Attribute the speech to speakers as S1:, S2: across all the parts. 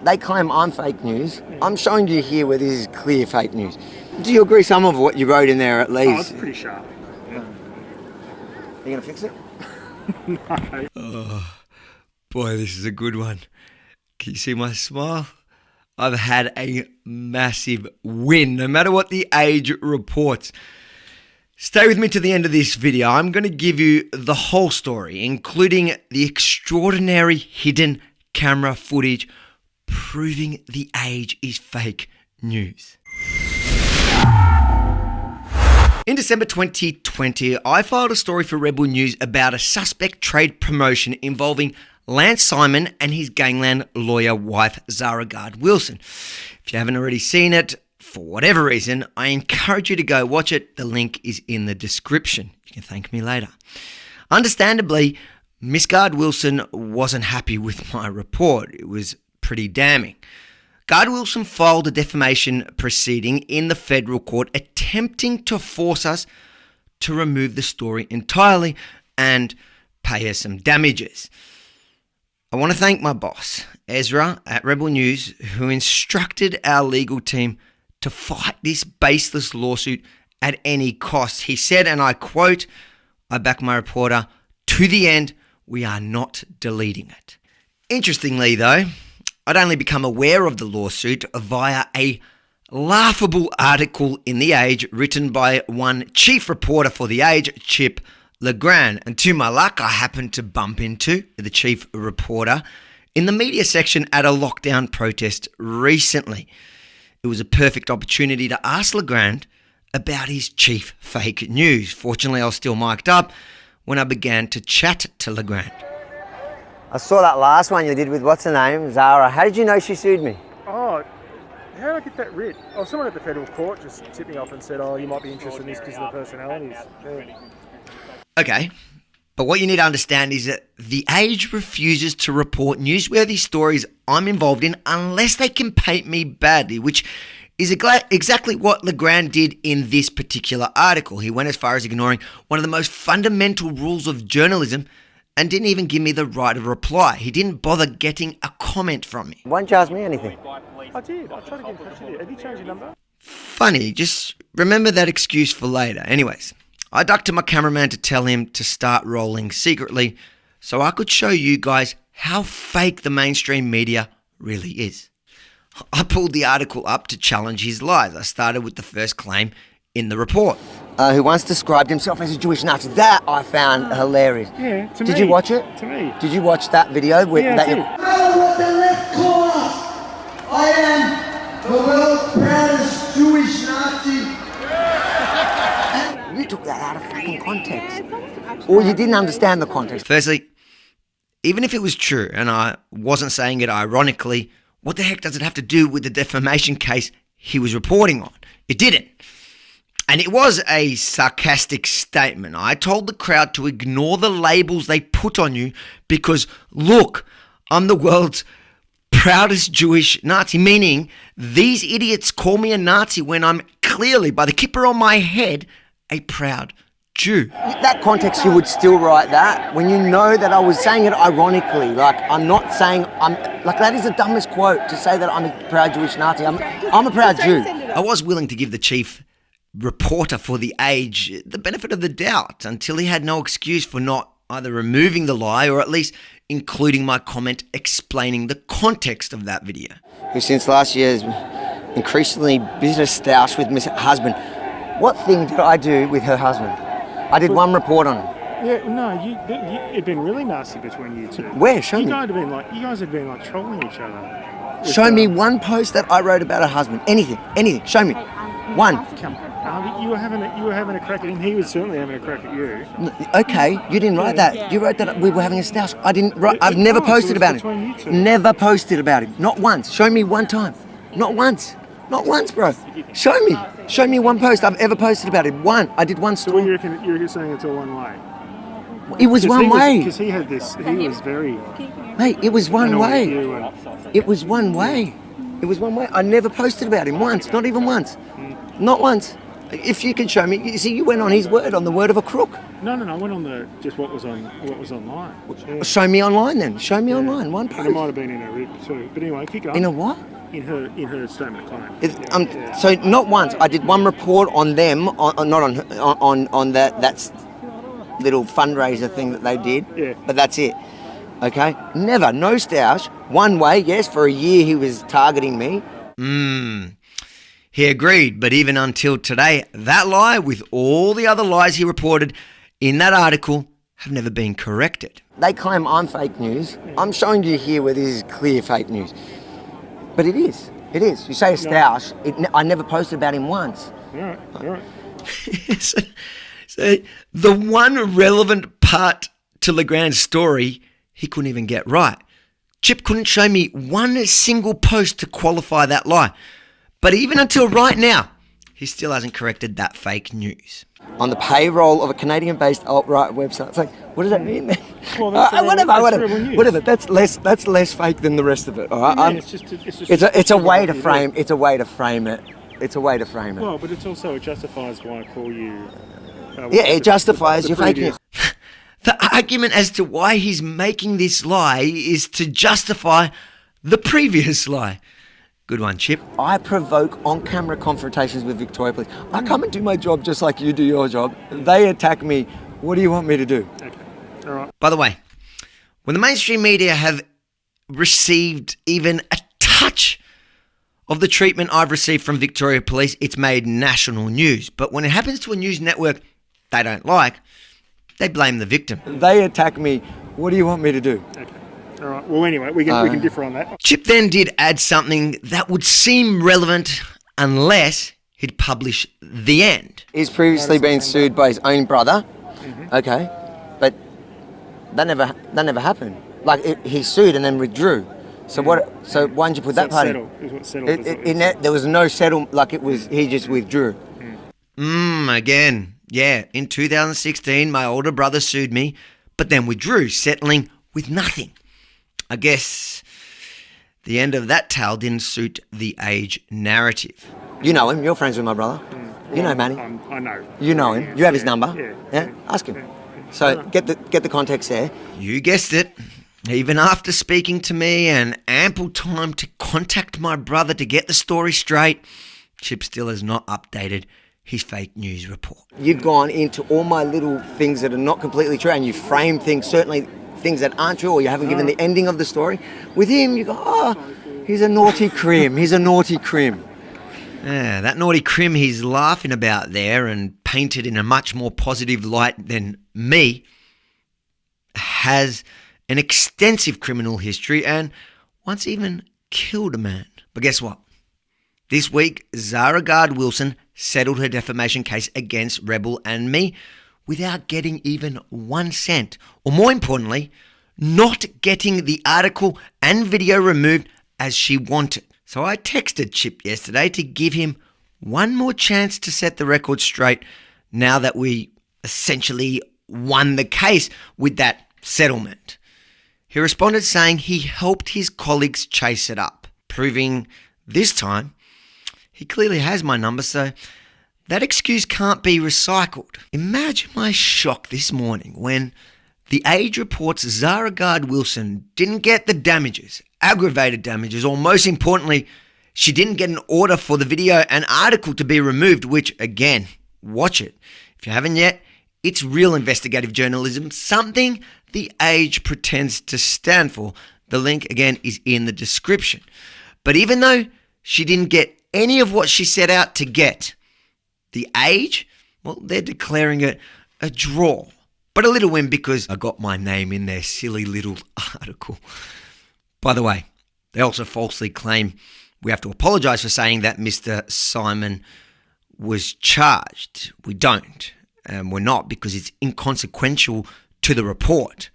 S1: they claim I'm fake news. I'm showing you here where this is clear fake news. Do you agree some of what you wrote in there at least?
S2: Oh, it's pretty sharp. Yeah.
S1: You gonna fix it?
S2: No.
S3: Oh, boy, this is a good one. Can you see my smile? I've had a massive win, no matter what the Age reports. Stay with me to the end of this video. I'm going to give you the whole story, including the extraordinary hidden camera footage proving the Age is fake news. In December 2020, I filed a story for Rebel News about a suspect trade promotion involving Lance Simon and his gangland lawyer wife, Zara Garde-Wilson. If you haven't already seen it, for whatever reason, I encourage you to go watch it. The link is in the description. You can thank me later. Understandably, Miss Garde-Wilson wasn't happy with my report. It was pretty damning. Garde-Wilson filed a defamation proceeding in the federal court attempting to force us to remove the story entirely and pay her some damages. I want to thank my boss, Ezra, at Rebel News, who instructed our legal team to fight this baseless lawsuit at any cost. He said, and I quote, "I back my reporter to the end. We are not deleting it." Interestingly, though, I'd only become aware of the lawsuit via a laughable article in The Age written by one chief reporter for The Age, Chip Legrand. And to my luck, I happened to bump into the chief reporter in the media section at a lockdown protest recently. It was a perfect opportunity to ask Legrand about his chief fake news. Fortunately, I was still mic'd up when I began to chat to Legrand.
S1: I saw that last one you did with, what's her name, Zara. How did you know she sued me?
S2: Oh, how did I get that writ? Oh, someone at the federal court just tipped me off and said, oh, you might be interested in this because of the personalities. Yeah.
S3: Okay, but what you need to understand is that The Age refuses to report newsworthy stories I'm involved in unless they can paint me badly, which is exactly what Legrand did in this particular article. He went as far as ignoring one of the most fundamental rules of journalism and didn't even give me the right of reply. He didn't bother getting a comment from me.
S1: Why didn't you ask me anything?
S2: I did. I tried to get in touch with you. Have you changed your number?
S3: Funny, just remember that excuse for later. Anyways, I ducked to my cameraman to tell him to start rolling secretly so I could show you guys how fake the mainstream media really is. I pulled the article up to challenge his lies. I started with the first claim in the report.
S1: Who once described himself as a Jewish Nazi. That I found hilarious.
S2: Yeah, to me.
S1: Did you watch it?
S2: To me.
S1: Did you watch that video?
S2: Yeah, I did.
S4: What the left call? I am the world's proudest Jewish Nazi.
S1: You took that out of fucking context. Or you didn't understand the context.
S3: Firstly, even if it was true and I wasn't saying it ironically, what the heck does it have to do with the defamation case he was reporting on? It didn't. And it was a sarcastic statement. I told the crowd to ignore the labels they put on you because, look, I'm the world's proudest Jewish Nazi, meaning these idiots call me a Nazi when I'm clearly, by the kippah on my head, a proud Jew.
S1: That context, you would still write that when you know that I was saying it ironically. Like, I'm not saying, that is the dumbest quote to say that I'm a proud Jewish Nazi. I'm a proud Jew.
S3: I was willing to give the chief reporter for The Age the benefit of the doubt until he had no excuse for not either removing the lie or at least including my comment explaining the context of that video.
S1: Who since last year is increasingly business stoush with my husband. What thing did I do with her husband? I did one report on him.
S2: Yeah, no, it'd been really nasty between you two.
S1: Where? Show me.
S2: You guys had been trolling each other.
S1: Show me one post that I wrote about her husband. Anything. Show me. One.
S2: Come on. You were having a crack at him. He was certainly having a crack at you.
S1: Okay, you didn't write that. You wrote that we were having a stoush. I didn't write. I've never posted about him. Never posted about him. Not once. Show me one time. Not once. Not once, bro. Show me. Show me one post I've ever posted about him. One. I did one
S2: So
S1: story.
S2: you're saying it's all one way?
S1: It was one way.
S2: Because he was very...
S1: Mate, it was one way.
S2: And...
S1: It was one way. It was one way. I never posted about him once. Not even once. Not once. If you can show me. You see, you went on his word, on the word of a crook.
S2: No. I went on just what was online. Yeah.
S1: Show me online then. Show me online. One
S2: And it might
S1: post.
S2: have been in her rib too. But anyway, keep going.
S1: In a what?
S2: In her statement of claim.
S1: So not once. I did one report on them, not on that's little fundraiser thing that they did.
S2: Yeah.
S1: But that's it. Okay. Never. No stoush. One way. Yes. For a year he was targeting me.
S3: He agreed, but even until today, that lie, with all the other lies he reported in that article, have never been corrected.
S1: They claim I'm fake news. I'm showing you here where this is clear fake news. But it is. It is. You say a stoush. I never posted about him once.
S2: All right.
S3: So the one relevant part to Legrand's story, he couldn't even get right. Chip couldn't show me one single post to qualify that lie. But even until right now, he still hasn't corrected that fake news.
S1: On the payroll of a Canadian-based alt-right website. It's like, what does that mean then?
S2: Well, that's
S1: Whatever. That's less fake than the rest of it. All right. It's a way to frame. It's a way to frame it. It's a way to frame it.
S2: Well, but it justifies why I call you.
S1: It justifies your fake news.
S3: The argument as to why he's making this lie is to justify the previous lie. Good one, Chip.
S1: I provoke on-camera confrontations with Victoria Police. I come and do my job just like you do your job. They attack me. What do you want me to do?
S2: Okay. All right.
S3: By the way, when the mainstream media have received even a touch of the treatment I've received from Victoria Police, it's made national news. But when it happens to a news network they don't like, they blame the victim.
S1: They attack me. What do you want me to do?
S2: Okay. All right. Well, anyway, we can differ on that.
S3: Chip then did add something that would seem relevant unless he'd publish the end.
S1: He's previously been sued by his own brother. Mm-hmm. Okay, but that never happened. Like he sued and then withdrew. So what? So why didn't you put that part in? There was no settle. Like it was. He just withdrew.
S3: Again. Yeah. In 2016, my older brother sued me, but then withdrew, settling with nothing. I guess the end of that tale didn't suit the age narrative.
S1: You know him. You're friends with my brother. You know Manny.
S2: I know.
S1: You know him. You have his number. Yeah. Ask him. So get the context there.
S3: You guessed it. Even after speaking to me and ample time to contact my brother to get the story straight, Chip still has not updated his fake news report.
S1: You've gone into all my little things that are not completely true, and you frame things, certainly things that aren't true, or you haven't given the ending of the story. With him, you go, he's a naughty crim. He's a naughty crim.
S3: Yeah, that naughty crim he's laughing about there and painted in a much more positive light than me has an extensive criminal history and once even killed a man. But guess what? This week, Zara Garde-Wilson settled her defamation case against Rebel and me without getting even 1 cent. Or more importantly, not getting the article and video removed as she wanted. So I texted Chip yesterday to give him one more chance to set the record straight now that we essentially won the case with that settlement. He responded saying he helped his colleagues chase it up, proving this time he clearly has my number, so that excuse can't be recycled. Imagine my shock this morning when The Age reports Zara Garde-Wilson didn't get the damages, aggravated damages, or most importantly, she didn't get an order for the video and article to be removed, which, again, watch it. If you haven't yet, it's real investigative journalism, something The Age pretends to stand for. The link, again, is in the description. But even though she didn't get any of what she set out to get, The Age, well, they're declaring it a draw. But a little win because I got my name in their silly little article. By the way, they also falsely claim we have to apologise for saying that Mr. Simon was charged. We don't. We're not, because it's inconsequential to the report.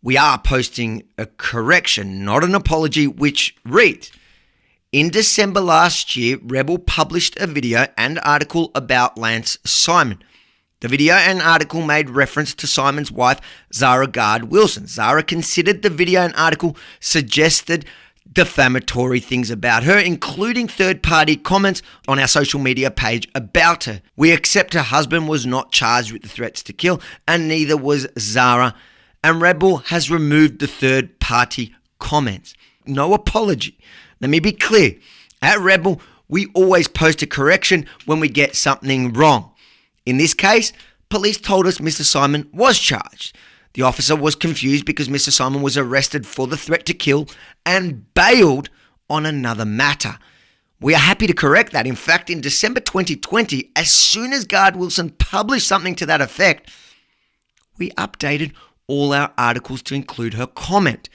S3: We are posting a correction, not an apology, which reads, in December last year, Rebel published a video and article about Lance Simon. The video and article made reference to Simon's wife, Zara Garde-Wilson. Zara considered the video and article suggested defamatory things about her, including third-party comments on our social media page about her. We accept her husband was not charged with the threats to kill, and neither was Zara, and Red Bull has removed the third-party comments. No apology. Let me be clear. At Red Bull, we always post a correction when we get something wrong. In this case, police told us Mr. Simon was charged. The officer was confused because Mr. Simon was arrested for the threat to kill and bailed on another matter. We are happy to correct that. In fact, in December 2020, as soon as garde-wilson published something to that effect, we updated all our articles to include her comment.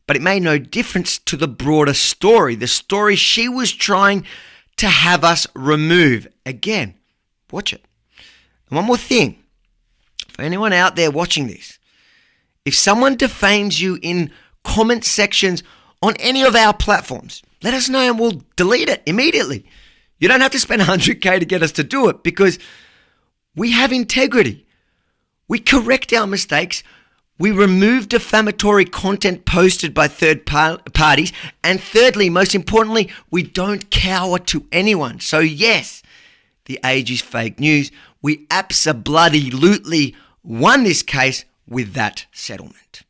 S3: But it made no difference to the broader story, the story she was trying to have us remove. Again, watch it. And one more thing. For anyone out there watching this, if someone defames you in comment sections on any of our platforms, let us know and we'll delete it immediately. You don't have to spend $100K to get us to do it because we have integrity. We correct our mistakes. We remove defamatory content posted by third parties. And thirdly, most importantly, we don't cower to anyone. So yes, the age is fake news. We abso-bloody-lutely won this case with that settlement.